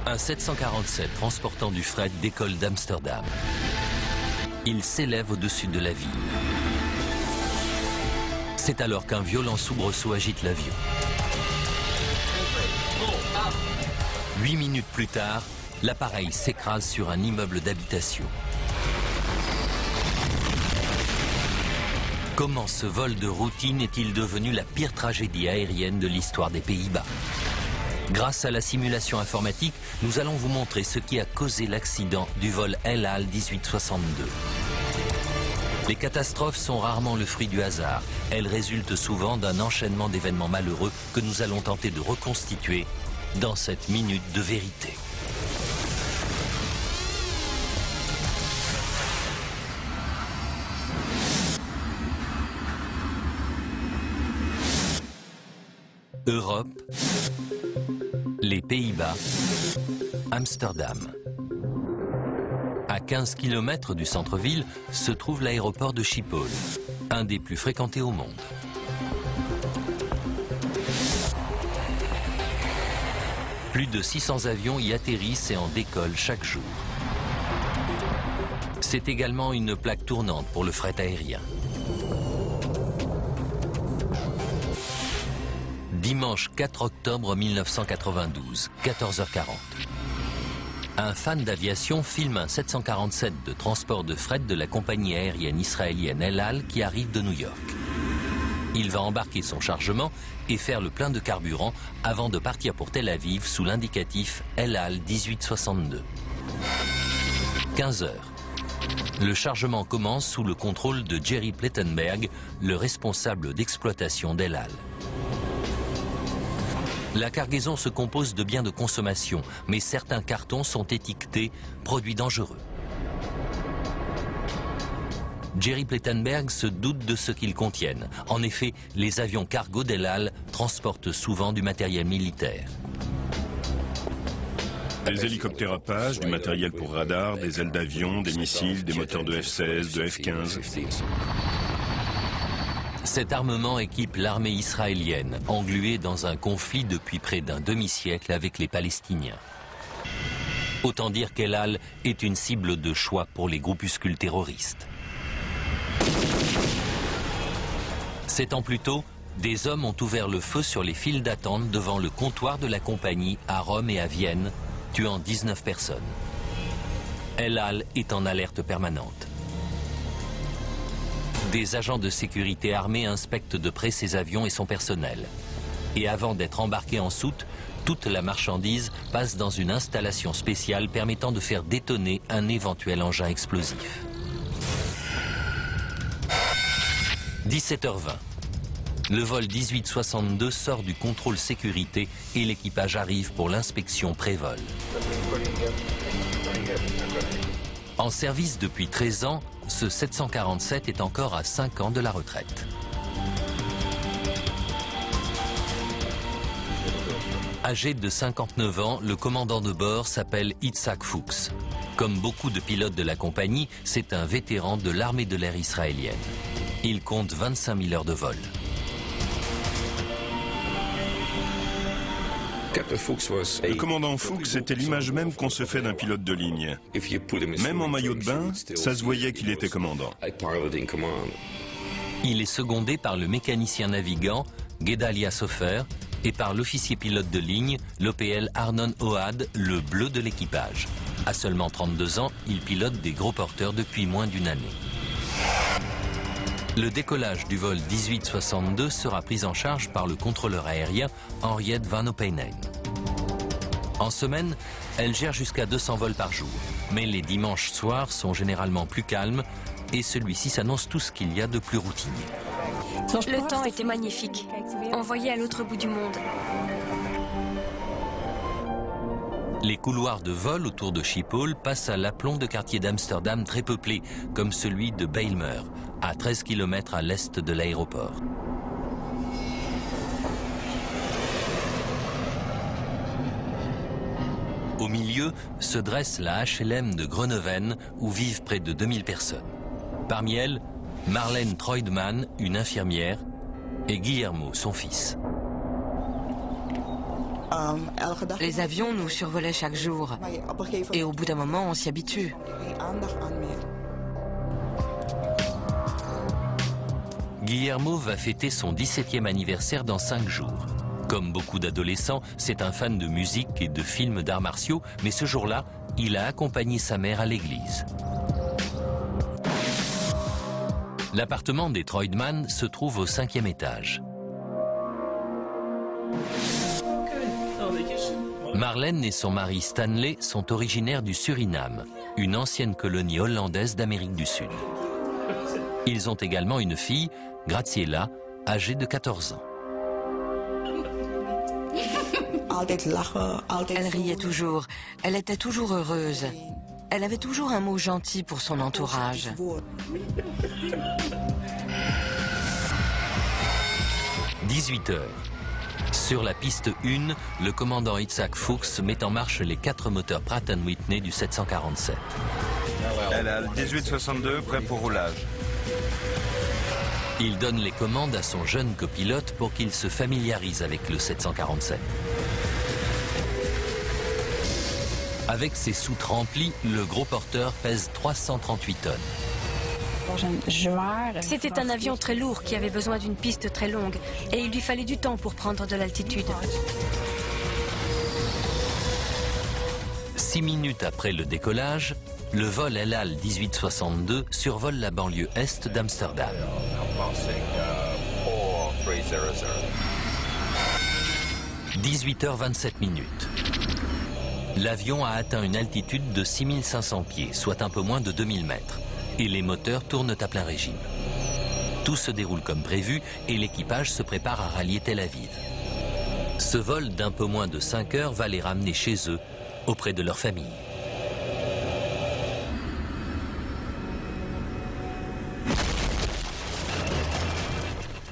Un 747 transportant du fret décolle d'Amsterdam. Il s'élève au-dessus de la ville. C'est alors qu'un violent soubresaut agite l'avion. 8 minutes plus tard, l'appareil s'écrase sur un immeuble d'habitation. Comment ce vol de routine est-il devenu la pire tragédie aérienne de l'histoire des Pays-Bas? Grâce à la simulation informatique, nous allons vous montrer ce qui a causé l'accident du vol El Al 1862. Les catastrophes sont rarement le fruit du hasard. Elles résultent souvent d'un enchaînement d'événements malheureux que nous allons tenter de reconstituer dans cette minute de vérité. Europe, les Pays-Bas, Amsterdam. À 15 km du centre-ville se trouve l'aéroport de Schiphol, un des plus fréquentés au monde. Plus de 600 avions y atterrissent et en décollent chaque jour. C'est également une plaque tournante pour le fret aérien. Dimanche 4 octobre 1992, 14h40. Un fan d'aviation filme un 747 de transport de fret de la compagnie aérienne israélienne El Al qui arrive de New York. Il va embarquer son chargement et faire le plein de carburant avant de partir pour Tel Aviv sous l'indicatif El Al 1862. 15h. Le chargement commence sous le contrôle de Jerry Plettenberg, le responsable d'exploitation d'El Al. La cargaison se compose de biens de consommation, mais certains cartons sont étiquetés « produits dangereux ». Jerry Plettenberg se doute de ce qu'ils contiennent. En effet, les avions cargo d'El Al transportent souvent du matériel militaire. Des hélicoptères Apache, du matériel pour radar, des ailes d'avion, des missiles, des moteurs de F-16, de F-15. Cet armement équipe l'armée israélienne, engluée dans un conflit depuis près d'un demi-siècle avec les Palestiniens. Autant dire qu'El Al est une cible de choix pour les groupuscules terroristes. 7 ans plus tôt, des hommes ont ouvert le feu sur les files d'attente devant le comptoir de la compagnie à Rome et à Vienne, tuant 19 personnes. El Al est en alerte permanente. Des agents de sécurité armés inspectent de près ses avions et son personnel. Et avant d'être embarqués en soute, toute la marchandise passe dans une installation spéciale permettant de faire détonner un éventuel engin explosif. 17h20. Le vol 1862 sort du contrôle sécurité et l'équipage arrive pour l'inspection pré-vol. En service depuis 13 ans, ce 747 est encore à 5 ans de la retraite. Âgé de 59 ans, le commandant de bord s'appelle Itzhak Fuchs. Comme beaucoup de pilotes de la compagnie, c'est un vétéran de l'armée de l'air israélienne. Il compte 25 000 heures de vol. Le commandant Fuchs était l'image même qu'on se fait d'un pilote de ligne. Même en maillot de bain, ça se voyait qu'il était commandant. Il est secondé par le mécanicien navigant Gedalia Sofer et par l'officier pilote de ligne, l'OPL Arnon Ohad, le bleu de l'équipage. À seulement 32 ans, il pilote des gros porteurs depuis moins d'une année. Le décollage du vol 1862 sera pris en charge par le contrôleur aérien Henriette Van Opijnen. En semaine, elle gère jusqu'à 200 vols par jour. Mais les dimanches soirs sont généralement plus calmes et celui-ci s'annonce tout ce qu'il y a de plus routinier. Le temps était magnifique. On voyait à l'autre bout du monde. Les couloirs de vol autour de Schiphol passent à l'aplomb de quartiers d'Amsterdam très peuplés, comme celui de Bijlmer, à 13 km à l'est de l'aéroport. Au milieu se dresse la HLM de Groenhoven, où vivent près de 2000 personnes. Parmi elles, Marlène Treudman, une infirmière, et Guillermo, son fils. Les avions nous survolaient chaque jour. Et au bout d'un moment, on s'y habitue. Guillermo va fêter son 17e anniversaire dans 5 jours. Comme beaucoup d'adolescents, c'est un fan de musique et de films d'arts martiaux, mais ce jour-là, il a accompagné sa mère à l'église. L'appartement des Troidman se trouve au 5e étage. Marlène et son mari Stanley sont originaires du Suriname, une ancienne colonie hollandaise d'Amérique du Sud. Ils ont également une fille, Graciela, âgée de 14 ans. Elle riait toujours. Elle était toujours heureuse. Elle avait toujours un mot gentil pour son entourage. « 18 h. Sur la piste 1, le commandant Itzhak Fuchs met en marche les 4 moteurs Pratt & Whitney du 747. Elle a le 1862 prêt pour roulage. Il donne les commandes à son jeune copilote pour qu'il se familiarise avec le 747. Avec ses soutes remplies, le gros porteur pèse 338 tonnes. C'était un avion très lourd qui avait besoin d'une piste très longue et il lui fallait du temps pour prendre de l'altitude. 6 minutes après le décollage, le vol El Al 1862 survole la banlieue est d'Amsterdam. 18h27. L'avion a atteint une altitude de 6500 pieds, soit un peu moins de 2000 mètres, et les moteurs tournent à plein régime. Tout se déroule comme prévu et l'équipage se prépare à rallier Tel Aviv. Ce vol d'un peu moins de 5 heures va les ramener chez eux, auprès de leur famille.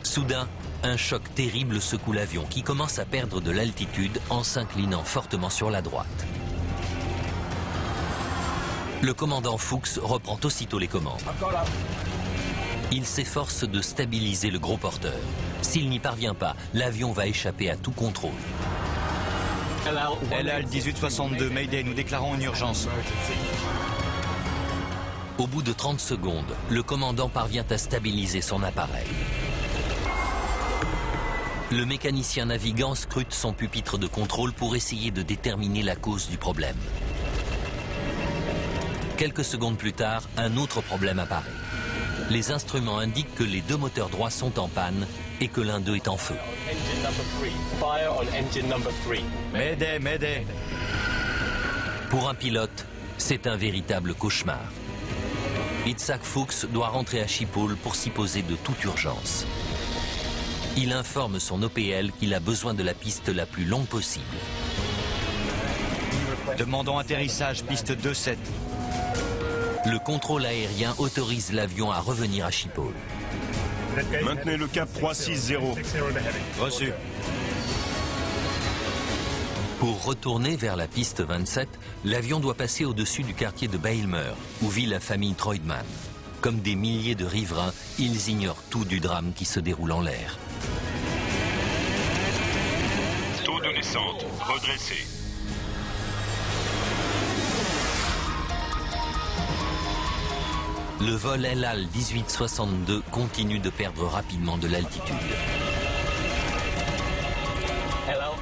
Soudain, un choc terrible secoue l'avion qui commence à perdre de l'altitude en s'inclinant fortement sur la droite. Le commandant Fuchs reprend aussitôt les commandes. Il s'efforce de stabiliser le gros porteur. S'il n'y parvient pas, l'avion va échapper à tout contrôle. El Al 1862, Mayday, nous déclarons une urgence. Au bout de 30 secondes, le commandant parvient à stabiliser son appareil. Le mécanicien navigant scrute son pupitre de contrôle pour essayer de déterminer la cause du problème. Quelques secondes plus tard, un autre problème apparaît. Les instruments indiquent que les 2 moteurs droits sont en panne et que l'un d'eux est en feu. Mayday, Mayday. Pour un pilote, c'est un véritable cauchemar. Itzhak Fuchs doit rentrer à Schiphol pour s'y poser de toute urgence. Il informe son OPL qu'il a besoin de la piste la plus longue possible. Demandons atterrissage, piste 2-7. Le contrôle aérien autorise l'avion à revenir à Schiphol. Maintenez le cap 360. Reçu. Pour retourner vers la piste 27, l'avion doit passer au-dessus du quartier de Bijlmer, où vit la famille Troidman. Comme des milliers de riverains, ils ignorent tout du drame qui se déroule en l'air. Taux de descente redressé. Le vol El Al 1862 continue de perdre rapidement de l'altitude.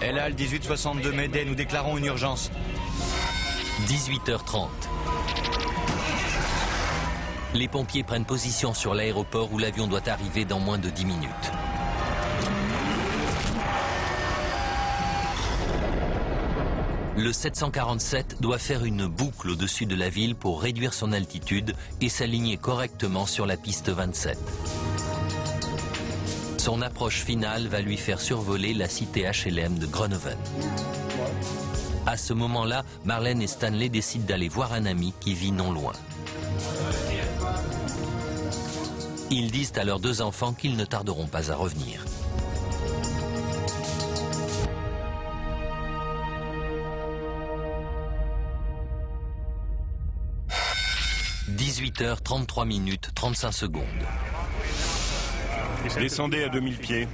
El Al 1862, Mayday, nous déclarons une urgence. 18h30. Les pompiers prennent position sur l'aéroport où l'avion doit arriver dans moins de 10 minutes. Le 747 doit faire une boucle au-dessus de la ville pour réduire son altitude et s'aligner correctement sur la piste 27. Son approche finale va lui faire survoler la cité HLM de Groningen. À ce moment-là, Marlène et Stanley décident d'aller voir un ami qui vit non loin. Ils disent à leurs 2 enfants qu'ils ne tarderont pas à revenir. « 18h33 35 secondes. Descendez à 2000 pieds.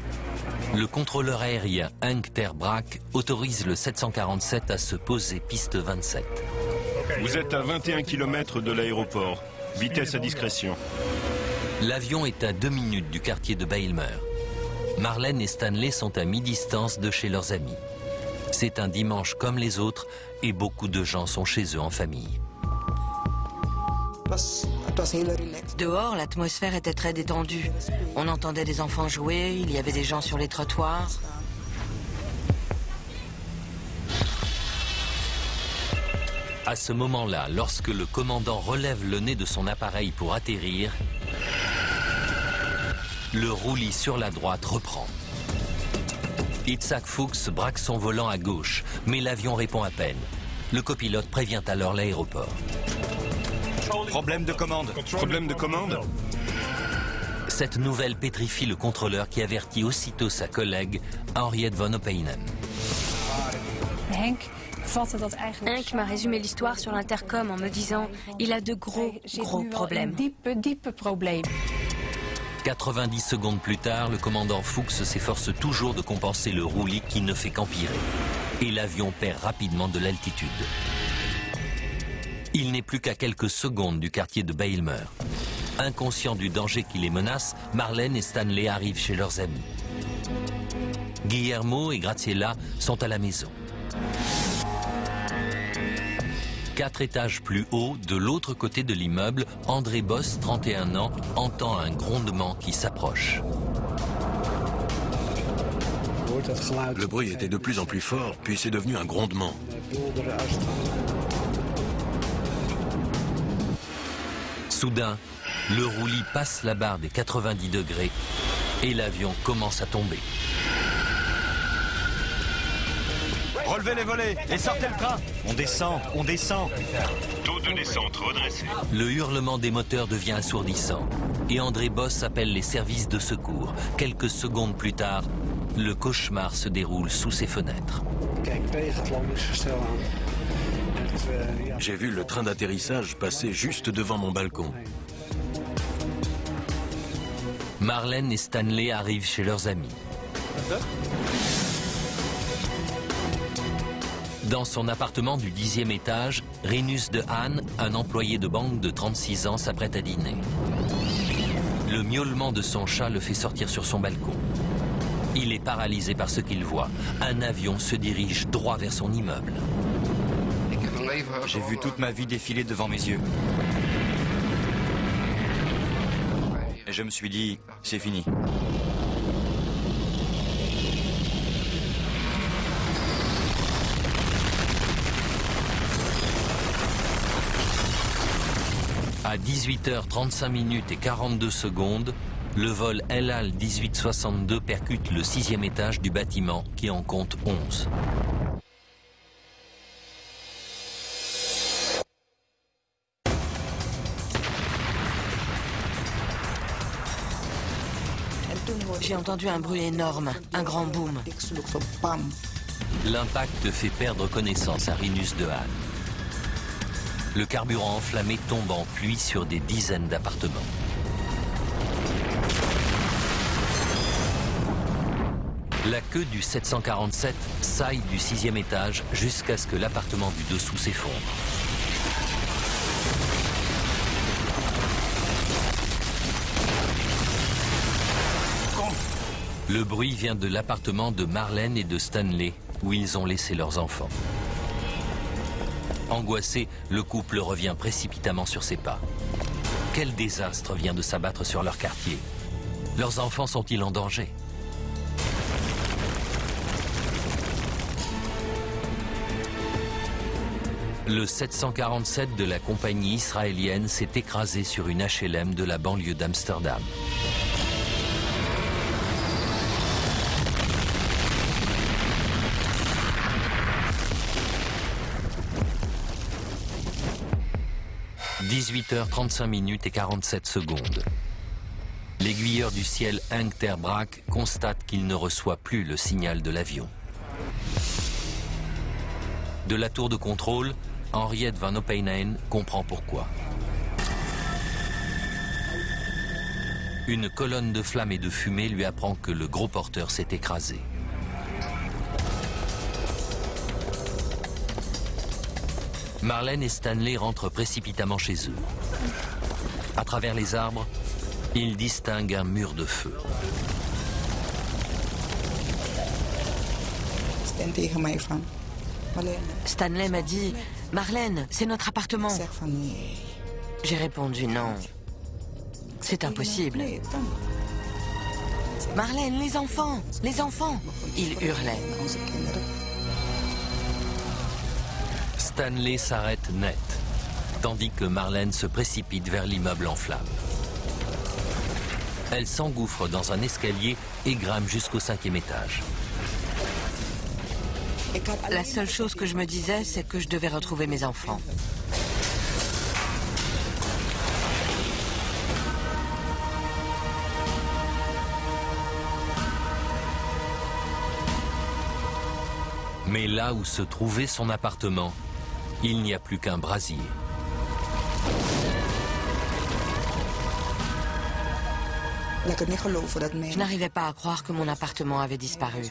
Le contrôleur aérien Henk ter Braak autorise le 747 à se poser piste 27. Vous êtes à 21 km de l'aéroport. Vitesse à discrétion. L'avion est à 2 minutes du quartier de Bijlmer. Marlène et Stanley sont à mi-distance de chez leurs amis. C'est un dimanche comme les autres et beaucoup de gens sont chez eux en famille. Dehors, l'atmosphère était très détendue. On entendait des enfants jouer, il y avait des gens sur les trottoirs. À ce moment-là, lorsque le commandant relève le nez de son appareil pour atterrir, le roulis sur la droite reprend. Itzhak Fuchs braque son volant à gauche, mais l'avion répond à peine. Le copilote prévient alors l'aéroport. Problème de commande. Problème de commande? Cette nouvelle pétrifie le contrôleur qui avertit aussitôt sa collègue Henriette von Opheinen. Henk m'a résumé l'histoire sur l'intercom en me disant « Il a de gros problèmes ». 90 secondes plus tard, le commandant Fuchs s'efforce toujours de compenser le roulis qui ne fait qu'empirer. Et l'avion perd rapidement de l'altitude. Il n'est plus qu'à quelques secondes du quartier de Bijlmer. Inconscients du danger qui les menace, Marlène et Stanley arrivent chez leurs amis. Guillermo et Graziella sont à la maison. 4 étages plus haut, de l'autre côté de l'immeuble, André Boss, 31 ans, entend un grondement qui s'approche. Le bruit était de plus en plus fort, puis c'est devenu un grondement. Soudain, le roulis passe la barre des 90 degrés et l'avion commence à tomber. Relevez les volets et sortez le train. On descend, on descend. Taux de descente redressé. Le hurlement des moteurs devient assourdissant et André Boss appelle les services de secours. Quelques secondes plus tard, le cauchemar se déroule sous ses fenêtres. J'ai vu le train d'atterrissage passer juste devant mon balcon. Marlène et Stanley arrivent chez leurs amis. Dans son appartement du 10e étage, Rinus de Haan, un employé de banque de 36 ans, s'apprête à dîner. Le miaulement de son chat le fait sortir sur son balcon. Il est paralysé par ce qu'il voit. Un avion se dirige droit vers son immeuble. J'ai vu toute ma vie défiler devant mes yeux. Et je me suis dit, c'est fini. À 18h35 et 42 secondes, le vol El Al 1862 percute le 6e étage du bâtiment qui en compte 11. J'ai entendu un bruit énorme, un grand boom. L'impact fait perdre connaissance à Rinus de Haan. Le carburant enflammé tombe en pluie sur des dizaines d'appartements. La queue du 747 saille du 6e étage jusqu'à ce que l'appartement du dessous s'effondre. Le bruit vient de l'appartement de Marlène et de Stanley, où ils ont laissé leurs enfants. Angoissé, le couple revient précipitamment sur ses pas. Quel désastre vient de s'abattre sur leur quartier? Leurs enfants sont-ils en danger? Le 747 de la compagnie israélienne s'est écrasé sur une HLM de la banlieue d'Amsterdam. « 18h35 et 47 secondes. L'aiguilleur du ciel Henk ter Braak constate qu'il ne reçoit plus le signal de l'avion. De la tour de contrôle, Henriette von Opheinen comprend pourquoi. Une colonne de flammes et de fumée lui apprend que le gros porteur s'est écrasé. Marlène et Stanley rentrent précipitamment chez eux. À travers les arbres, ils distinguent un mur de feu. Stanley m'a dit, Marlène, c'est notre appartement. J'ai répondu non. C'est impossible. Marlène, les enfants, les enfants. Il hurlait. Stanley s'arrête net, tandis que Marlène se précipite vers l'immeuble en flammes. Elle s'engouffre dans un escalier et grimpe jusqu'au 5e étage. La seule chose que je me disais, c'est que je devais retrouver mes enfants. Mais là où se trouvait son appartement, il n'y a plus qu'un brasier. Je n'arrivais pas à croire que mon appartement avait disparu.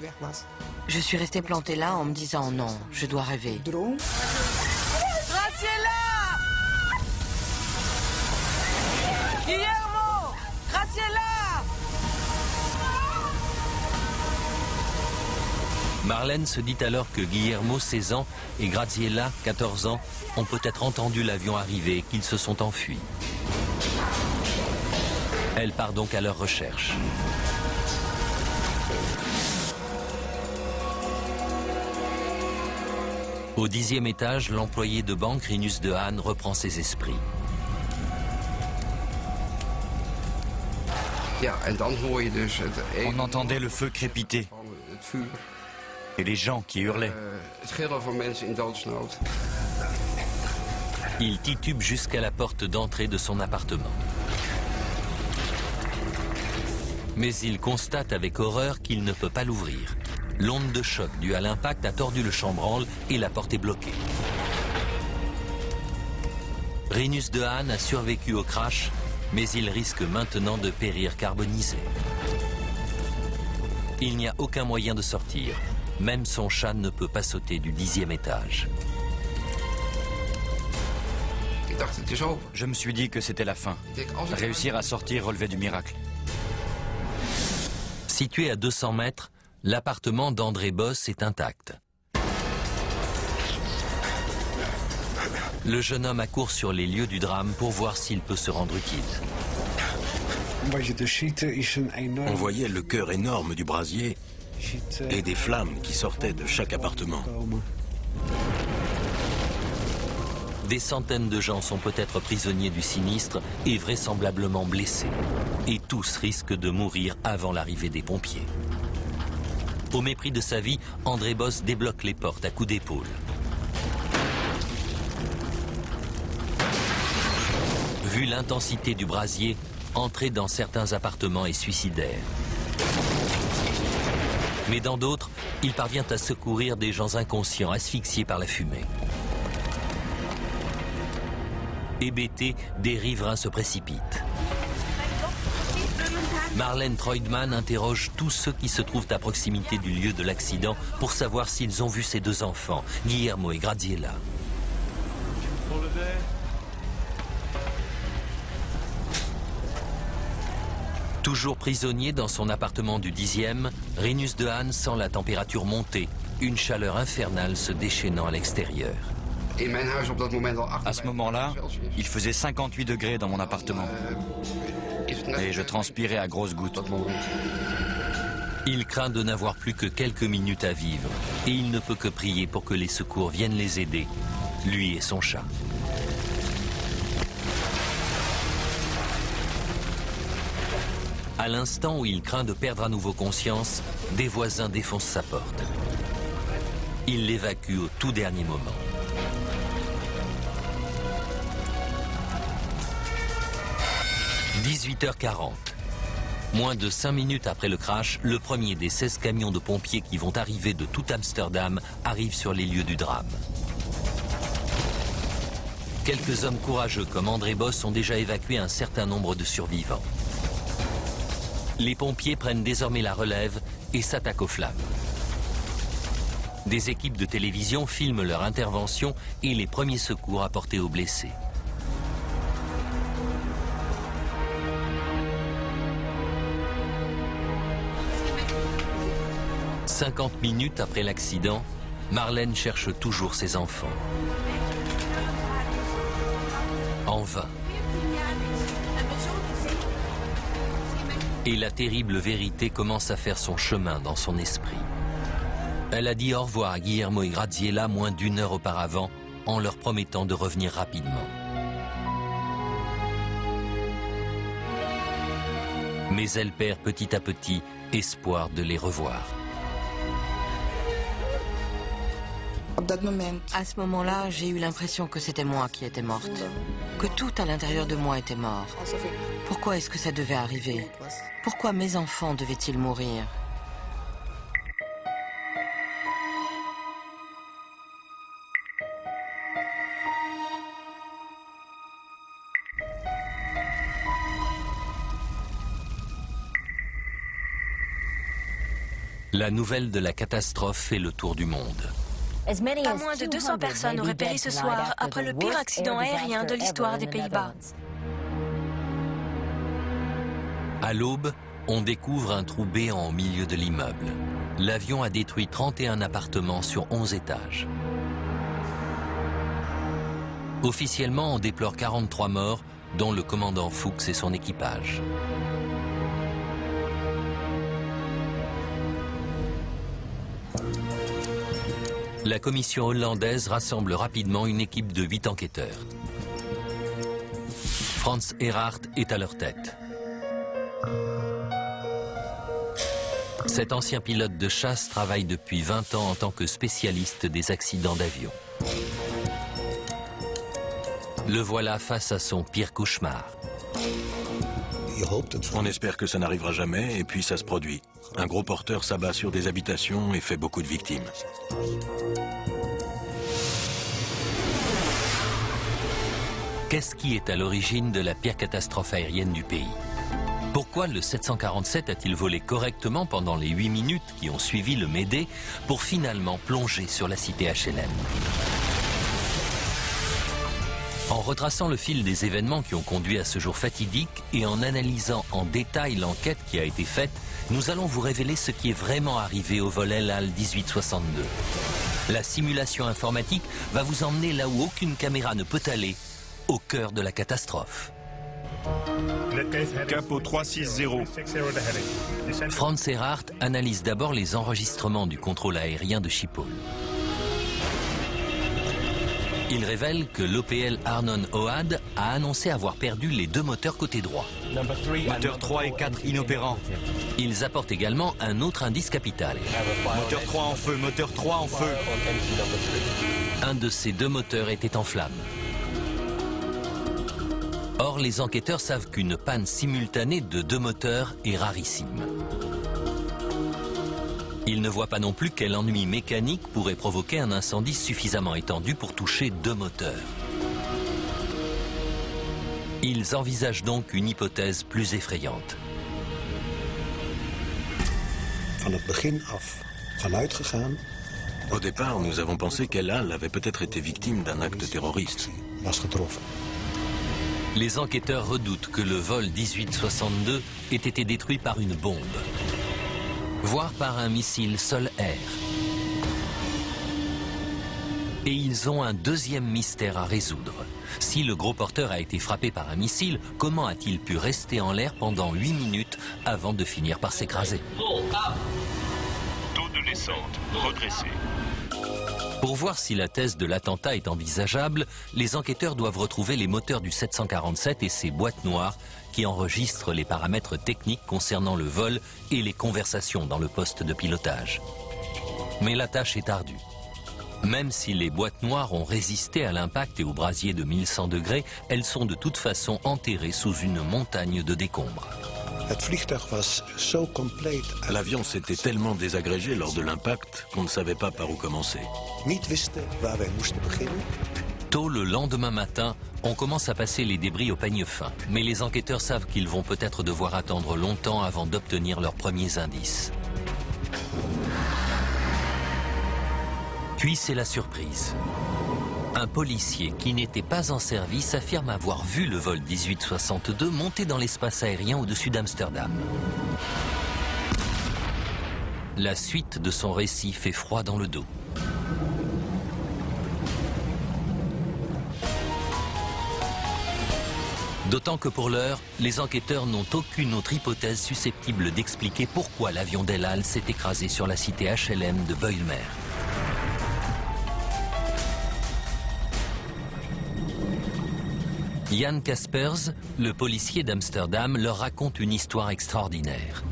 Je suis restée plantée là en me disant non, je dois rêver. Graciela! Guillermo! Graciela! Marlène se dit alors que Guillermo, 16 ans, et Graziella, 14 ans, ont peut-être entendu l'avion arriver et qu'ils se sont enfuis. Elle part donc à leur recherche. Au 10e étage, l'employé de banque Rinus de Haan reprend ses esprits. On entendait le feu crépiter et les gens qui hurlaient. Il titube jusqu'à la porte d'entrée de son appartement. Mais il constate avec horreur qu'il ne peut pas l'ouvrir. L'onde de choc due à l'impact a tordu le chambranle et la porte est bloquée. Rinus de Haan a survécu au crash, mais il risque maintenant de périr carbonisé. Il n'y a aucun moyen de sortir. Même son chat ne peut pas sauter du 10e étage. Je me suis dit que c'était la fin. Réussir à sortir relevait du miracle. Situé à 200 mètres, l'appartement d'André Boss est intact. Le jeune homme accourt sur les lieux du drame pour voir s'il peut se rendre utile. On voyait le cœur énorme du brasier et des flammes qui sortaient de chaque appartement. Des centaines de gens sont peut-être prisonniers du sinistre et vraisemblablement blessés. Et tous risquent de mourir avant l'arrivée des pompiers. Au mépris de sa vie, André Boss débloque les portes à coups d'épaule. Vu l'intensité du brasier, entrer dans certains appartements est suicidaire. Mais dans d'autres, il parvient à secourir des gens inconscients, asphyxiés par la fumée. Hébétés, des riverains se précipitent. Marlène Treudman interroge tous ceux qui se trouvent à proximité du lieu de l'accident pour savoir s'ils ont vu ses deux enfants, Guillermo et Graziella. Toujours prisonnier dans son appartement du 10e, Rinus de Haan sent la température monter, une chaleur infernale se déchaînant à l'extérieur. À ce moment-là, il faisait 58 degrés dans mon appartement. Et je transpirais à grosses gouttes. Il craint de n'avoir plus que quelques minutes à vivre. Et il ne peut que prier pour que les secours viennent les aider, lui et son chat. À l'instant où il craint de perdre à nouveau conscience, des voisins défoncent sa porte. Il l'évacue au tout dernier moment. « 18h40. Moins de 5 minutes après le crash, le premier des 16 camions de pompiers qui vont arriver de tout Amsterdam arrive sur les lieux du drame. Quelques hommes courageux comme André Boss ont déjà évacué un certain nombre de survivants. Les pompiers prennent désormais la relève et s'attaquent aux flammes. Des équipes de télévision filment leur intervention et les premiers secours apportés aux blessés. « 50 minutes après l'accident, Marlène cherche toujours ses enfants. En vain. Et la terrible vérité commence à faire son chemin dans son esprit. Elle a dit au revoir à Guillermo et Graziella moins d'1 heure auparavant, en leur promettant de revenir rapidement. Mais elle perd petit à petit espoir de les revoir. À ce moment-là, j'ai eu l'impression que c'était moi qui étais morte, que tout à l'intérieur de moi était mort. Pourquoi est-ce que ça devait arriver? Pourquoi mes enfants devaient-ils mourir? La nouvelle de la catastrophe fait le tour du monde. Pas moins de 200 personnes auraient péri ce soir après le pire accident aérien de l'histoire des Pays-Bas. À l'aube, on découvre un trou béant au milieu de l'immeuble. L'avion a détruit 31 appartements sur 11 étages. Officiellement, on déplore 43 morts, dont le commandant Fuchs et son équipage. La commission hollandaise rassemble rapidement une équipe de 8 enquêteurs. Frans Erhardt est à leur tête. Cet ancien pilote de chasse travaille depuis 20 ans en tant que spécialiste des accidents d'avion. Le voilà face à son pire cauchemar. On espère que ça n'arrivera jamais et puis ça se produit. Un gros porteur s'abat sur des habitations et fait beaucoup de victimes. Qu'est-ce qui est à l'origine de la pire catastrophe aérienne du pays? Pourquoi le 747 a-t-il volé correctement pendant les 8 minutes qui ont suivi le Médée pour finalement plonger sur la cité HLM? En retraçant le fil des événements qui ont conduit à ce jour fatidique et en analysant en détail l'enquête qui a été faite, nous allons vous révéler ce qui est vraiment arrivé au vol El Al 1862. La simulation informatique va vous emmener là où aucune caméra ne peut aller, au cœur de la catastrophe. Cap au 360. Frans Erhardt analyse d'abord les enregistrements du contrôle aérien de Schiphol. Il révèle que l'OPL Arnon Ohad a annoncé avoir perdu les 2 moteurs côté droit. Moteurs 3 et 4 inopérants. Ils apportent également un autre indice capital. Moteur 3 en feu, moteur 3 en feu. Un de ces 2 moteurs était en flammes. Or, les enquêteurs savent qu'une panne simultanée de 2 moteurs est rarissime. Ils ne voient pas non plus quel ennui mécanique pourrait provoquer un incendie suffisamment étendu pour toucher 2 moteurs. Ils envisagent donc une hypothèse plus effrayante. Au départ, nous avons pensé qu'El Al avait peut-être été victime d'un acte terroriste. Les enquêteurs redoutent que le vol 1862 ait été détruit par une bombe, voire par un missile sol-air. Et ils ont un deuxième mystère à résoudre. Si le gros porteur a été frappé par un missile, comment a-t-il pu rester en l'air pendant 8 minutes avant de finir par s'écraser? Taux de descente redressé. Pour voir si la thèse de l'attentat est envisageable, les enquêteurs doivent retrouver les moteurs du 747 et ses boîtes noires qui enregistrent les paramètres techniques concernant le vol et les conversations dans le poste de pilotage. Mais la tâche est ardue. Même si les boîtes noires ont résisté à l'impact et au brasier de 1100 degrés, elles sont de toute façon enterrées sous une montagne de décombres. L'avion s'était tellement désagrégé lors de l'impact qu'on ne savait pas par où commencer. Tôt le lendemain matin, on commence à passer les débris au peigne fin. Mais les enquêteurs savent qu'ils vont peut-être devoir attendre longtemps avant d'obtenir leurs premiers indices. Puis c'est la surprise. Un policier qui n'était pas en service affirme avoir vu le vol 1862 monter dans l'espace aérien au-dessus d'Amsterdam. La suite de son récit fait froid dans le dos. D'autant que pour l'heure, les enquêteurs n'ont aucune autre hypothèse susceptible d'expliquer pourquoi l'avion d'El Al s'est écrasé sur la cité HLM de Bijlmer. Jan Kaspers, le policier d'Amsterdam, leur raconte une histoire extraordinaire.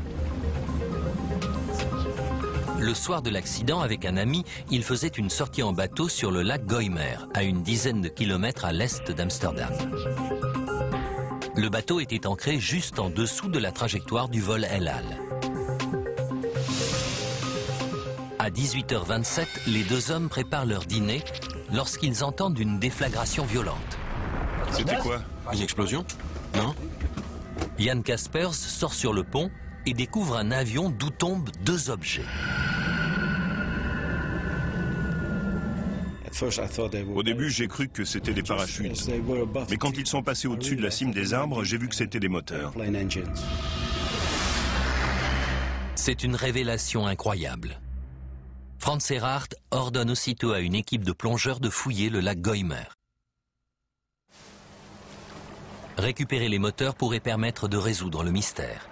Le soir de l'accident, avec un ami, il faisait une sortie en bateau sur le lac Goymer, à une dizaine de kilomètres à l'est d'Amsterdam. Le bateau était ancré juste en dessous de la trajectoire du vol El Al. À 18h27, les deux hommes préparent leur dîner lorsqu'ils entendent une déflagration violente. C'était quoi? Une explosion? Non? Jan Kaspers sort sur le pont et découvre un avion d'où tombent deux objets. Au début, j'ai cru que c'était des parachutes. Mais quand ils sont passés au-dessus de la cime des arbres, j'ai vu que c'était des moteurs. C'est une révélation incroyable. Franz Erhardt ordonne aussitôt à une équipe de plongeurs de fouiller le lac Goymer. Récupérer les moteurs pourrait permettre de résoudre le mystère.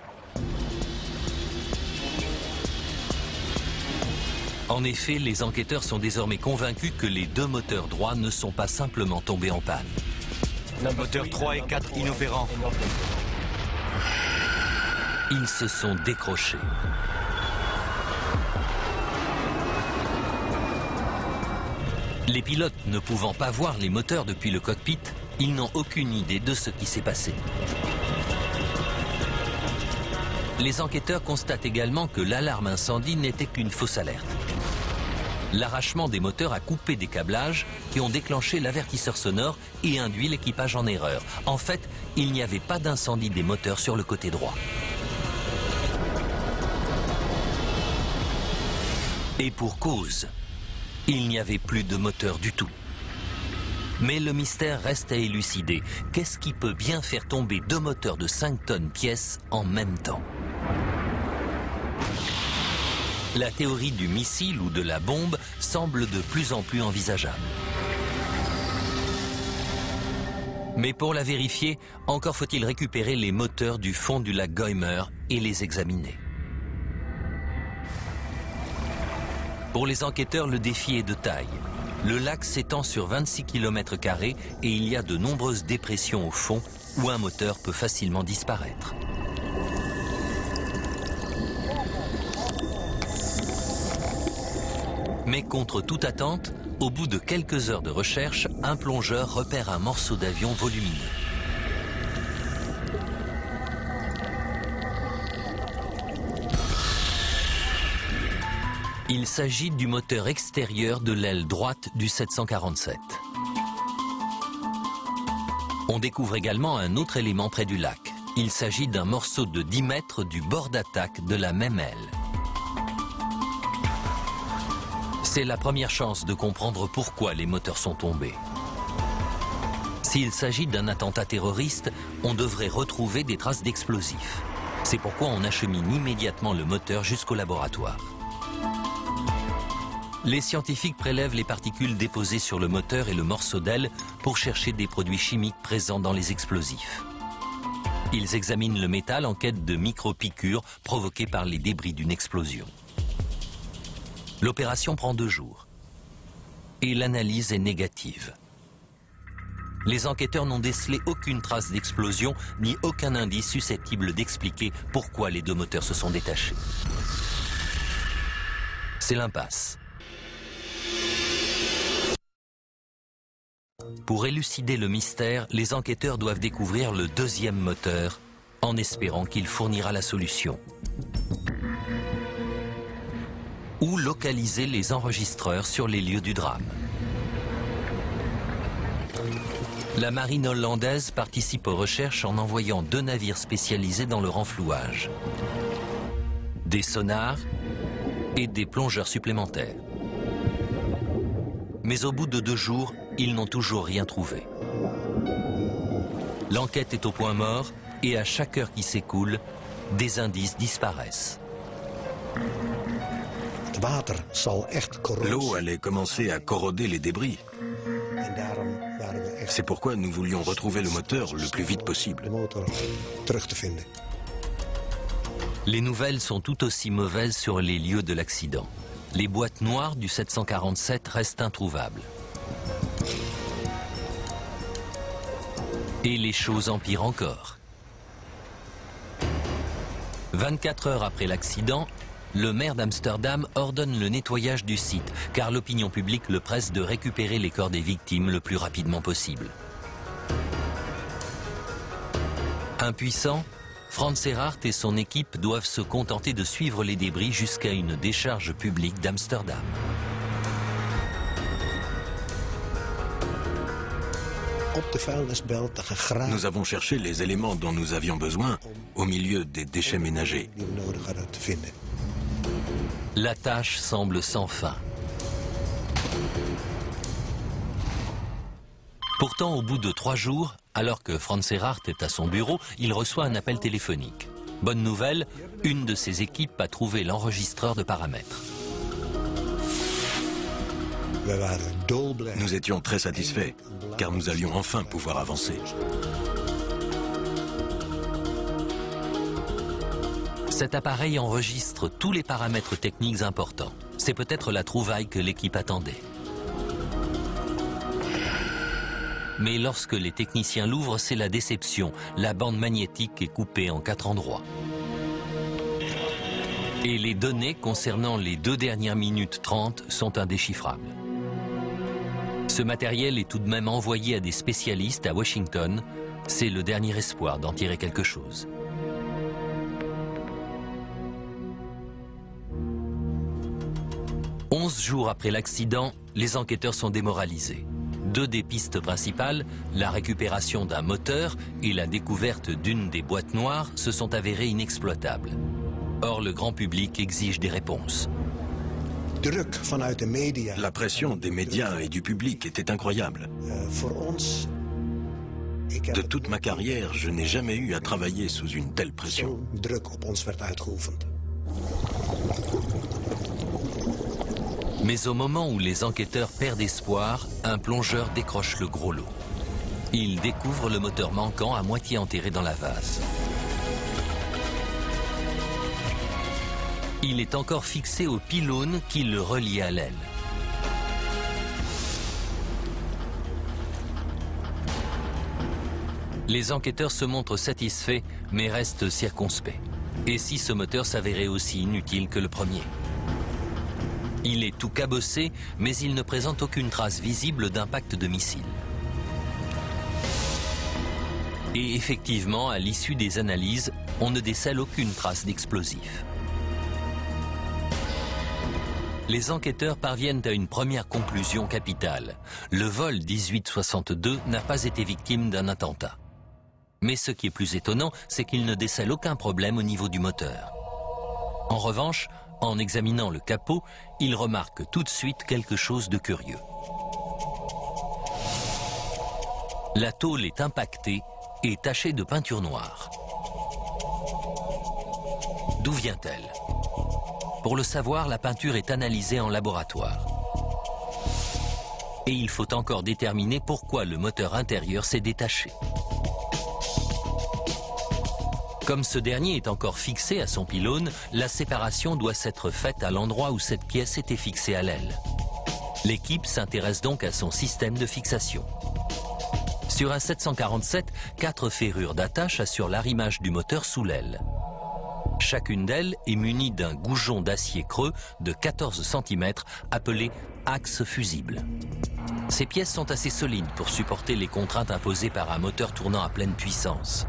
En effet, les enquêteurs sont désormais convaincus que les deux moteurs droits ne sont pas simplement tombés en panne. Moteurs 3 et 4 inopérants. Ils se sont décrochés. Les pilotes ne pouvant pas voir les moteurs depuis le cockpit, ils n'ont aucune idée de ce qui s'est passé. Les enquêteurs constatent également que l'alarme incendie n'était qu'une fausse alerte. L'arrachement des moteurs a coupé des câblages qui ont déclenché l'avertisseur sonore et induit l'équipage en erreur. En fait, il n'y avait pas d'incendie des moteurs sur le côté droit. Et pour cause, il n'y avait plus de moteur du tout. Mais le mystère reste à élucider. Qu'est-ce qui peut bien faire tomber deux moteurs de 5 tonnes pièce en même temps? La théorie du missile ou de la bombe semble de plus en plus envisageable. Mais pour la vérifier, encore faut-il récupérer les moteurs du fond du lac Goymer et les examiner. Pour les enquêteurs, le défi est de taille. Le lac s'étend sur 26 km² et il y a de nombreuses dépressions au fond où un moteur peut facilement disparaître. Mais contre toute attente, au bout de quelques heures de recherche, un plongeur repère un morceau d'avion volumineux. Il s'agit du moteur extérieur de l'aile droite du 747. On découvre également un autre élément près du lac. Il s'agit d'un morceau de 10 mètres du bord d'attaque de la même aile. C'est la première chance de comprendre pourquoi les moteurs sont tombés. S'il s'agit d'un attentat terroriste, on devrait retrouver des traces d'explosifs. C'est pourquoi on achemine immédiatement le moteur jusqu'au laboratoire. Les scientifiques prélèvent les particules déposées sur le moteur et le morceau d'aile pour chercher des produits chimiques présents dans les explosifs. Ils examinent le métal en quête de micro-piqûres provoquées par les débris d'une explosion. L'opération prend 2 jours. Et l'analyse est négative. Les enquêteurs n'ont décelé aucune trace d'explosion ni aucun indice susceptible d'expliquer pourquoi les deux moteurs se sont détachés. C'est l'impasse. Pour élucider le mystère, les enquêteurs doivent découvrir le deuxième moteur, en espérant qu'il fournira la solution. Ou localiser les enregistreurs sur les lieux du drame. La marine hollandaise participe aux recherches en envoyant 2 navires spécialisés dans le renflouage, des sonars et des plongeurs supplémentaires. Mais au bout de 2 jours, ils n'ont toujours rien trouvé. L'enquête est au point mort et à chaque heure qui s'écoule, des indices disparaissent. L'eau allait commencer à corroder les débris. C'est pourquoi nous voulions retrouver le moteur le plus vite possible. Les nouvelles sont tout aussi mauvaises sur les lieux de l'accident. Les boîtes noires du 747 restent introuvables. Et les choses empirent encore. 24 heures après l'accident, le maire d'Amsterdam ordonne le nettoyage du site, car l'opinion publique le presse de récupérer les corps des victimes le plus rapidement possible. Impuissant, Frans Erhardt et son équipe doivent se contenter de suivre les débris jusqu'à une décharge publique d'Amsterdam. Nous avons cherché les éléments dont nous avions besoin au milieu des déchets ménagers. La tâche semble sans fin. Pourtant, au bout de 3 jours, alors que Frans Erhardt est à son bureau, il reçoit un appel téléphonique. Bonne nouvelle, une de ses équipes a trouvé l'enregistreur de paramètres. Nous étions très satisfaits, car nous allions enfin pouvoir avancer. Cet appareil enregistre tous les paramètres techniques importants. C'est peut-être la trouvaille que l'équipe attendait. Mais lorsque les techniciens l'ouvrent, c'est la déception. La bande magnétique est coupée en 4 endroits. Et les données concernant les 2 dernières minutes 30 sont indéchiffrables. Ce matériel est tout de même envoyé à des spécialistes à Washington. C'est le dernier espoir d'en tirer quelque chose. « 11 jours après l'accident, les enquêteurs sont démoralisés. 2 des pistes principales, la récupération d'un moteur et la découverte d'une des boîtes noires, se sont avérées inexploitables. Or, le grand public exige des réponses. La pression des médias et du public était incroyable. De toute ma carrière, je n'ai jamais eu à travailler sous une telle pression. Mais au moment où les enquêteurs perdent espoir, un plongeur décroche le gros lot. Il découvre le moteur manquant à moitié enterré dans la vase. Il est encore fixé au pylône qui le relie à l'aile. Les enquêteurs se montrent satisfaits, mais restent circonspects. Et si ce moteur s'avérait aussi inutile que le premier ? Il est tout cabossé, mais il ne présente aucune trace visible d'impact de missile. Et effectivement, à l'issue des analyses, on ne décèle aucune trace d'explosif. Les enquêteurs parviennent à une première conclusion capitale. Le vol 1862 n'a pas été victime d'un attentat. Mais ce qui est plus étonnant, c'est qu'ils ne décèlent aucun problème au niveau du moteur. En revanche, en examinant le capot, ils remarquent tout de suite quelque chose de curieux. La tôle est impactée et tachée de peinture noire. D'où vient-elle ? Pour le savoir, la peinture est analysée en laboratoire. Et il faut encore déterminer pourquoi le moteur intérieur s'est détaché. Comme ce dernier est encore fixé à son pylône, la séparation doit s'être faite à l'endroit où cette pièce était fixée à l'aile. L'équipe s'intéresse donc à son système de fixation. Sur un 747, 4 ferrures d'attache assurent l'arrimage du moteur sous l'aile. Chacune d'elles est munie d'un goujon d'acier creux de 14 cm appelé axe fusible. Ces pièces sont assez solides pour supporter les contraintes imposées par un moteur tournant à pleine puissance.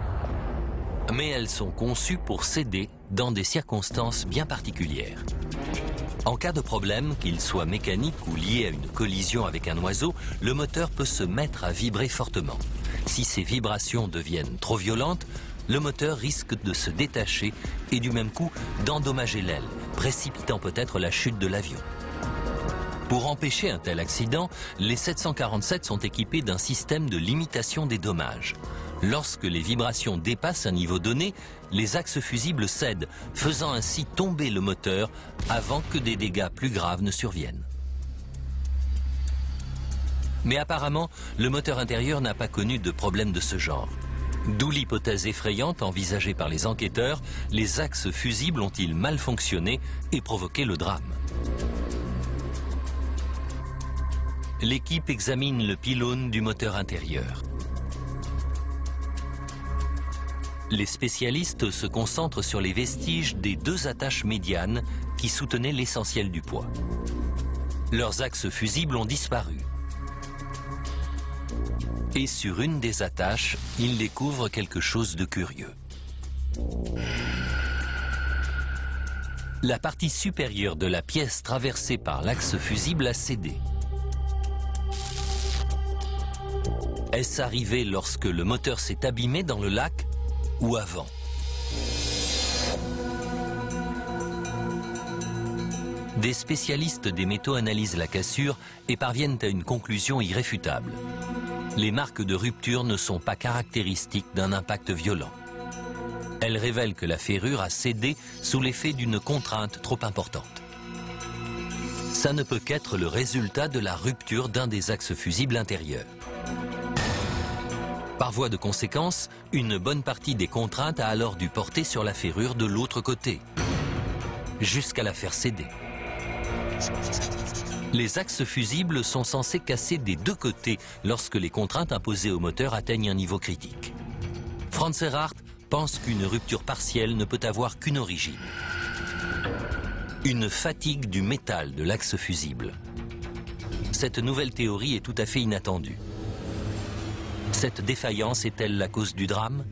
Mais elles sont conçues pour céder dans des circonstances bien particulières. En cas de problème, qu'il soit mécanique ou lié à une collision avec un oiseau, le moteur peut se mettre à vibrer fortement. Si ces vibrations deviennent trop violentes, le moteur risque de se détacher et du même coup d'endommager l'aile, précipitant peut-être la chute de l'avion. Pour empêcher un tel accident, les 747 sont équipés d'un système de limitation des dommages. Lorsque les vibrations dépassent un niveau donné, les axes fusibles cèdent, faisant ainsi tomber le moteur avant que des dégâts plus graves ne surviennent. Mais apparemment, le moteur intérieur n'a pas connu de problème de ce genre. D'où l'hypothèse effrayante envisagée par les enquêteurs, les axes fusibles ont-ils mal fonctionné et provoqué le drame? L'équipe examine le pylône du moteur intérieur. Les spécialistes se concentrent sur les vestiges des deux attaches médianes qui soutenaient l'essentiel du poids. Leurs axes fusibles ont disparu. Et sur une des attaches, ils découvrent quelque chose de curieux. La partie supérieure de la pièce traversée par l'axe fusible a cédé. Est-ce arrivé lorsque le moteur s'est abîmé dans le lac ou avant? Des spécialistes des métaux analysent la cassure et parviennent à une conclusion irréfutable. Les marques de rupture ne sont pas caractéristiques d'un impact violent. Elles révèlent que la ferrure a cédé sous l'effet d'une contrainte trop importante. Ça ne peut qu'être le résultat de la rupture d'un des axes fusibles intérieurs. Par voie de conséquence, une bonne partie des contraintes a alors dû porter sur la ferrure de l'autre côté, jusqu'à la faire céder. Les axes fusibles sont censés casser des deux côtés lorsque les contraintes imposées au moteur atteignent un niveau critique. Franz Erhardt pense qu'une rupture partielle ne peut avoir qu'une origine. Une fatigue du métal de l'axe fusible. Cette nouvelle théorie est tout à fait inattendue. Cette défaillance est-elle la cause du drame?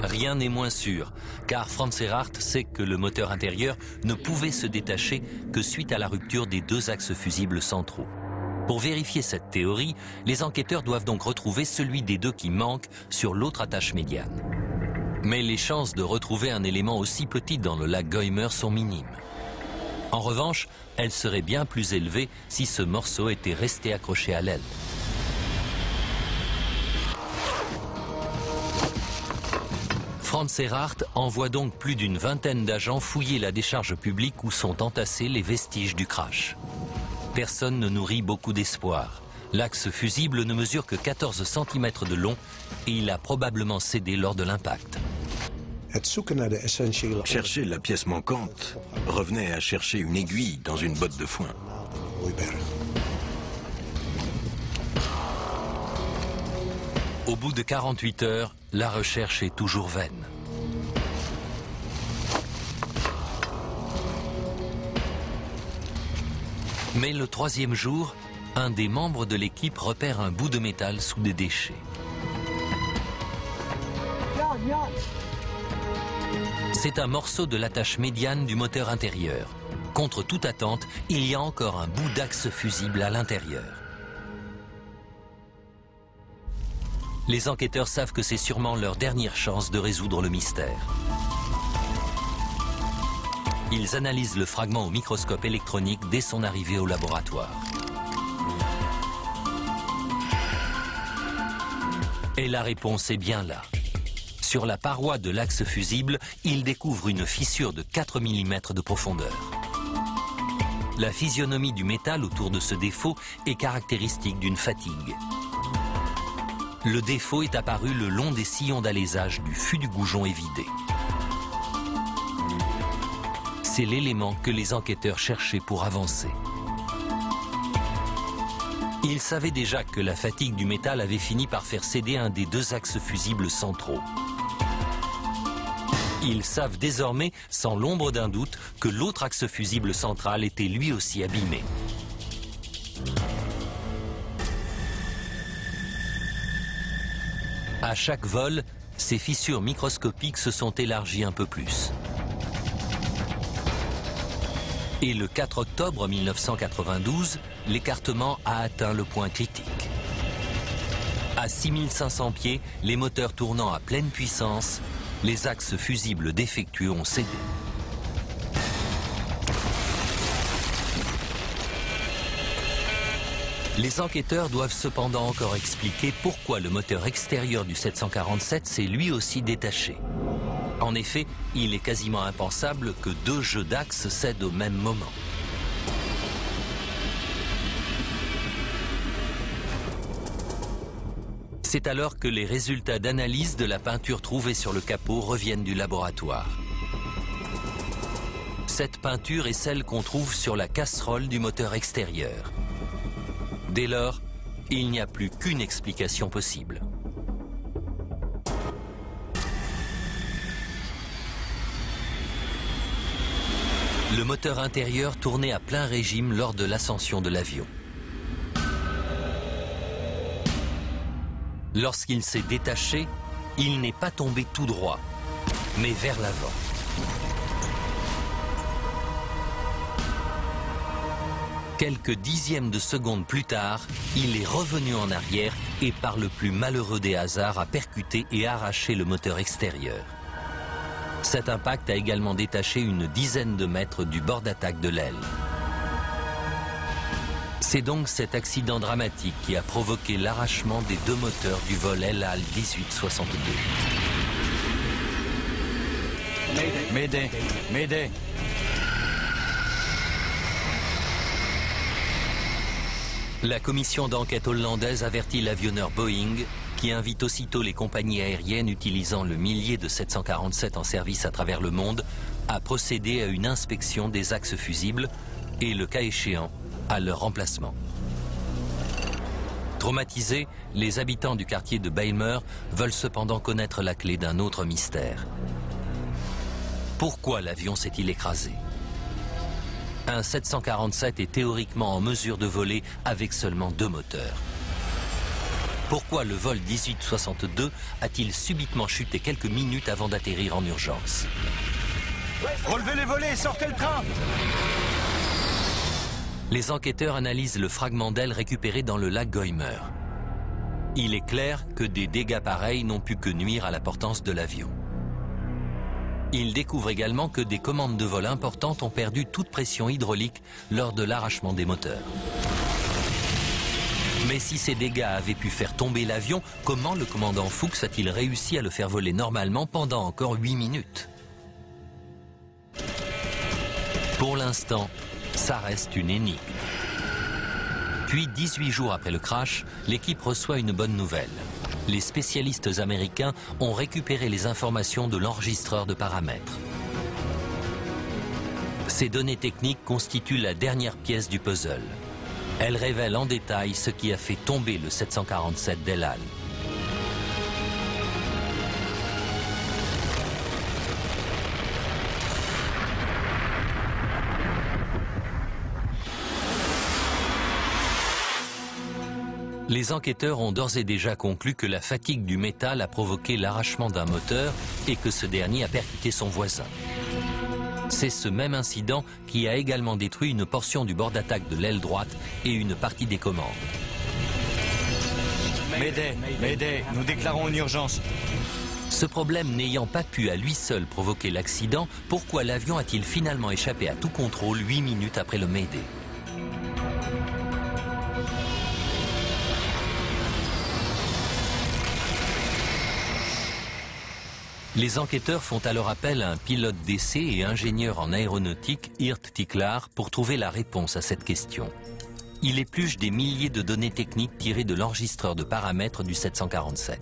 Rien n'est moins sûr, car Franz Erhardt sait que le moteur intérieur ne pouvait se détacher que suite à la rupture des deux axes fusibles centraux. Pour vérifier cette théorie, les enquêteurs doivent donc retrouver celui des deux qui manque sur l'autre attache médiane. Mais les chances de retrouver un élément aussi petit dans le lac Goymer sont minimes. En revanche, elles seraient bien plus élevées si ce morceau était resté accroché à l'aile. Franz Erhardt envoie donc plus d'une vingtaine d'agents fouiller la décharge publique où sont entassés les vestiges du crash. Personne ne nourrit beaucoup d'espoir. L'axe fusible ne mesure que 14 cm de long et il a probablement cédé lors de l'impact. Chercher la pièce manquante revenait à chercher une aiguille dans une botte de foin. Au bout de 48 heures, la recherche est toujours vaine. Mais le troisième jour, un des membres de l'équipe repère un bout de métal sous des déchets. C'est un morceau de l'attache médiane du moteur intérieur. Contre toute attente, il y a encore un bout d'axe fusible à l'intérieur. Les enquêteurs savent que c'est sûrement leur dernière chance de résoudre le mystère. Ils analysent le fragment au microscope électronique dès son arrivée au laboratoire. Et la réponse est bien là. Sur la paroi de l'axe fusible, ils découvrent une fissure de 4 mm de profondeur. La physionomie du métal autour de ce défaut est caractéristique d'une fatigue. Le défaut est apparu le long des sillons d'alésage du fût du goujon évidé. C'est l'élément que les enquêteurs cherchaient pour avancer. Ils savaient déjà que la fatigue du métal avait fini par faire céder un des deux axes fusibles centraux. Ils savent désormais, sans l'ombre d'un doute, que l'autre axe fusible central était lui aussi abîmé. À chaque vol, ces fissures microscopiques se sont élargies un peu plus. Et le 4 octobre 1992, l'écartement a atteint le point critique. À 6500 pieds, les moteurs tournant à pleine puissance, les axes fusibles défectueux ont cédé. Les enquêteurs doivent cependant encore expliquer pourquoi le moteur extérieur du 747 s'est lui aussi détaché. En effet, il est quasiment impensable que deux jeux d'axes cèdent au même moment. C'est alors que les résultats d'analyse de la peinture trouvée sur le capot reviennent du laboratoire. Cette peinture est celle qu'on trouve sur la casserole du moteur extérieur. Dès lors, il n'y a plus qu'une explication possible. Le moteur intérieur tournait à plein régime lors de l'ascension de l'avion. Lorsqu'il s'est détaché, il n'est pas tombé tout droit, mais vers l'avant. Quelques dixièmes de seconde plus tard, il est revenu en arrière et par le plus malheureux des hasards a percuté et arraché le moteur extérieur. Cet impact a également détaché une dizaine de mètres du bord d'attaque de l'aile. C'est donc cet accident dramatique qui a provoqué l'arrachement des deux moteurs du vol El Al 1862. Mayday, Mayday. La commission d'enquête hollandaise avertit l'avionneur Boeing, qui invite aussitôt les compagnies aériennes utilisant le millier de 747 en service à travers le monde à procéder à une inspection des axes fusibles et, le cas échéant, à leur remplacement. Traumatisés, les habitants du quartier de Bijlmer veulent cependant connaître la clé d'un autre mystère. Pourquoi l'avion s'est-il écrasé ? Un 747 est théoriquement en mesure de voler avec seulement deux moteurs. Pourquoi le vol 1862 a-t-il subitement chuté quelques minutes avant d'atterrir en urgence? Relevez les volets, sortez le train! Les enquêteurs analysent le fragment d'aile récupéré dans le lac Goymer. Il est clair que des dégâts pareils n'ont pu que nuire à la portance de l'avion. Ils découvrent également que des commandes de vol importantes ont perdu toute pression hydraulique lors de l'arrachement des moteurs. Mais si ces dégâts avaient pu faire tomber l'avion, comment le commandant Fuchs a-t-il réussi à le faire voler normalement pendant encore 8 minutes? Pour l'instant, ça reste une énigme. Puis, 18 jours après le crash, l'équipe reçoit une bonne nouvelle. Les spécialistes américains ont récupéré les informations de l'enregistreur de paramètres. Ces données techniques constituent la dernière pièce du puzzle. Elles révèlent en détail ce qui a fait tomber le 747 d'El Al. Les enquêteurs ont d'ores et déjà conclu que la fatigue du métal a provoqué l'arrachement d'un moteur et que ce dernier a percuté son voisin. C'est ce même incident qui a également détruit une portion du bord d'attaque de l'aile droite et une partie des commandes. Mayday, Mayday, nous déclarons une urgence. Ce problème n'ayant pas pu à lui seul provoquer l'accident, pourquoi l'avion a-t-il finalement échappé à tout contrôle 8 minutes après le Mayday ? Les enquêteurs font alors appel à un pilote d'essai et ingénieur en aéronautique, Geert Tickelaar, pour trouver la réponse à cette question. Il épluche des milliers de données techniques tirées de l'enregistreur de paramètres du 747.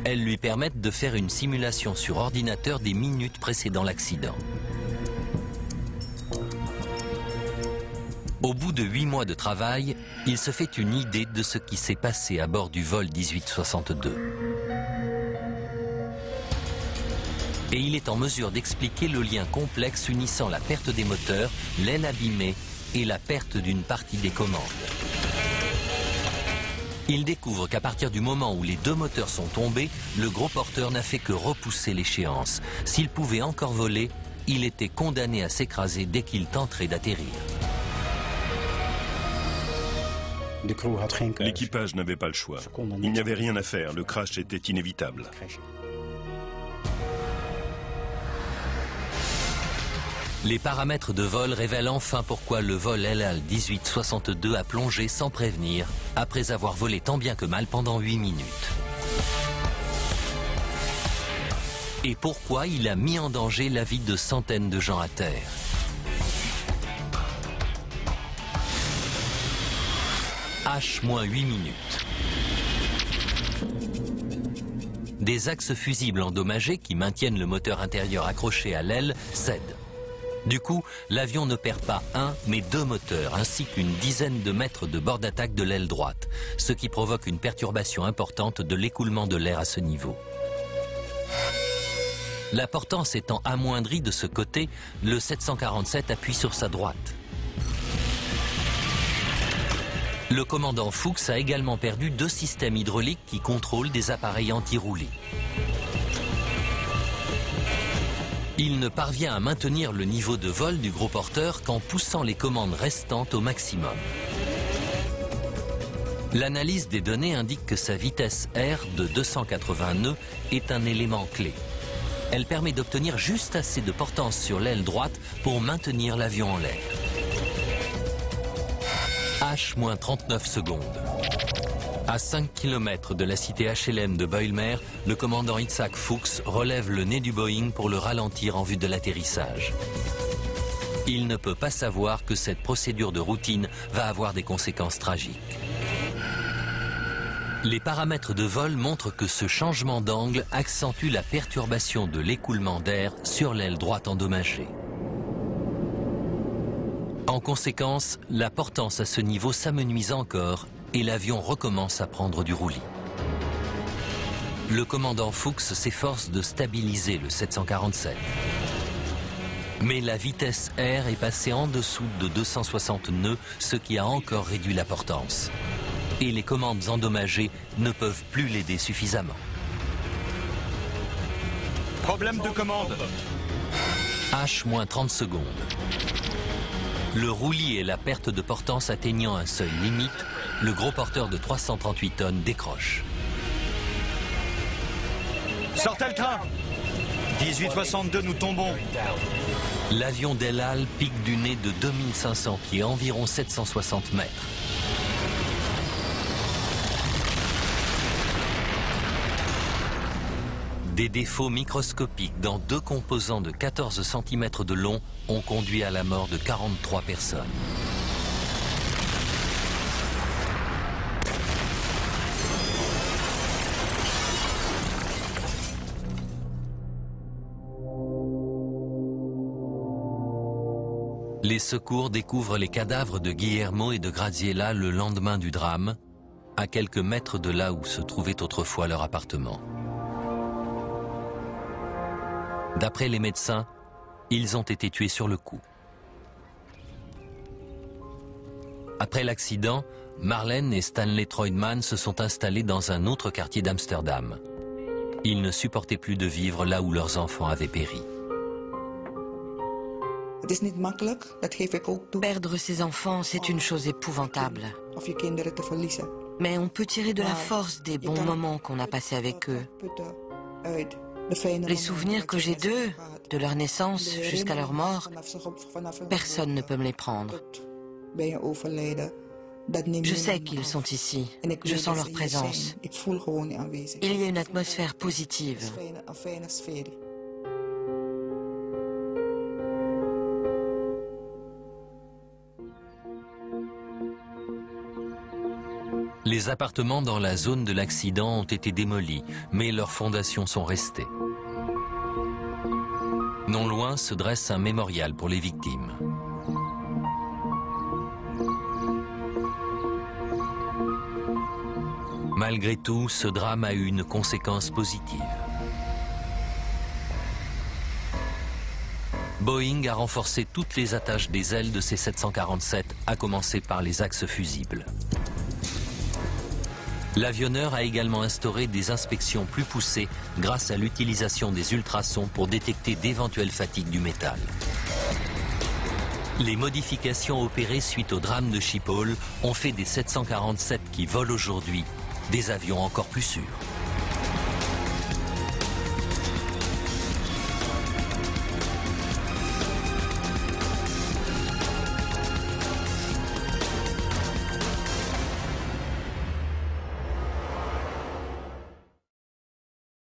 Elles lui permettent de faire une simulation sur ordinateur des minutes précédant l'accident. Au bout de 8 mois de travail, il se fait une idée de ce qui s'est passé à bord du vol 1862. Et il est en mesure d'expliquer le lien complexe unissant la perte des moteurs, l'aile abîmée et la perte d'une partie des commandes. Il découvre qu'à partir du moment où les deux moteurs sont tombés, le gros porteur n'a fait que repousser l'échéance. S'il pouvait encore voler, il était condamné à s'écraser dès qu'il tenterait d'atterrir. L'équipage n'avait pas le choix. Il n'y avait rien à faire, le crash était inévitable. Les paramètres de vol révèlent enfin pourquoi le vol El Al 1862 a plongé sans prévenir, après avoir volé tant bien que mal pendant 8 minutes. Et pourquoi il a mis en danger la vie de centaines de gens à terre. H-8 minutes. Des axes fusibles endommagés qui maintiennent le moteur intérieur accroché à l'aile cèdent. Du coup, l'avion ne perd pas un, mais deux moteurs, ainsi qu'une dizaine de mètres de bord d'attaque de l'aile droite, ce qui provoque une perturbation importante de l'écoulement de l'air à ce niveau. La portance étant amoindrie de ce côté, le 747 appuie sur sa droite. Le commandant Fuchs a également perdu deux systèmes hydrauliques qui contrôlent des appareils anti-roulis. Il ne parvient à maintenir le niveau de vol du gros porteur qu'en poussant les commandes restantes au maximum. L'analyse des données indique que sa vitesse R de 280 nœuds est un élément clé. Elle permet d'obtenir juste assez de portance sur l'aile droite pour maintenir l'avion en l'air. H-39 secondes. À 5 km de la cité HLM de Bijlmer, le commandant Itzhak Fuchs relève le nez du Boeing pour le ralentir en vue de l'atterrissage. Il ne peut pas savoir que cette procédure de routine va avoir des conséquences tragiques. Les paramètres de vol montrent que ce changement d'angle accentue la perturbation de l'écoulement d'air sur l'aile droite endommagée. En conséquence, la portance à ce niveau s'amenuise encore et l'avion recommence à prendre du roulis. Le commandant Fuchs s'efforce de stabiliser le 747. Mais la vitesse R est passée en dessous de 260 nœuds, ce qui a encore réduit la portance. Et les commandes endommagées ne peuvent plus l'aider suffisamment. Problème de commande. H-30 secondes. Le roulis et la perte de portance atteignant un seuil limite, le gros porteur de 338 tonnes décroche. Sortez le train. 1862, nous tombons. L'avion d'El Al pique du nez de 2500 pieds, environ 760 mètres. Des défauts microscopiques dans deux composants de 14 cm de long ont conduit à la mort de 43 personnes. Les secours découvrent les cadavres de Guillermo et de Graziella le lendemain du drame, à quelques mètres de là où se trouvait autrefois leur appartement. D'après les médecins, ils ont été tués sur le coup. Après l'accident, Marlène et Stanley Troidman se sont installés dans un autre quartier d'Amsterdam. Ils ne supportaient plus de vivre là où leurs enfants avaient péri. Perdre ses enfants, c'est une chose épouvantable. Mais on peut tirer de la force des bons moments qu'on a passés avec eux. Les souvenirs que j'ai d'eux, de leur naissance jusqu'à leur mort, personne ne peut me les prendre. Je sais qu'ils sont ici, je sens leur présence. Il y a une atmosphère positive. Les appartements dans la zone de l'accident ont été démolis, mais leurs fondations sont restées. Non loin se dresse un mémorial pour les victimes. Malgré tout, ce drame a eu une conséquence positive. Boeing a renforcé toutes les attaches des ailes de ses 747, à commencer par les axes fusibles. L'avionneur a également instauré des inspections plus poussées grâce à l'utilisation des ultrasons pour détecter d'éventuelles fatigues du métal. Les modifications opérées suite au drame de Schiphol ont fait des 747 qui volent aujourd'hui des avions encore plus sûrs.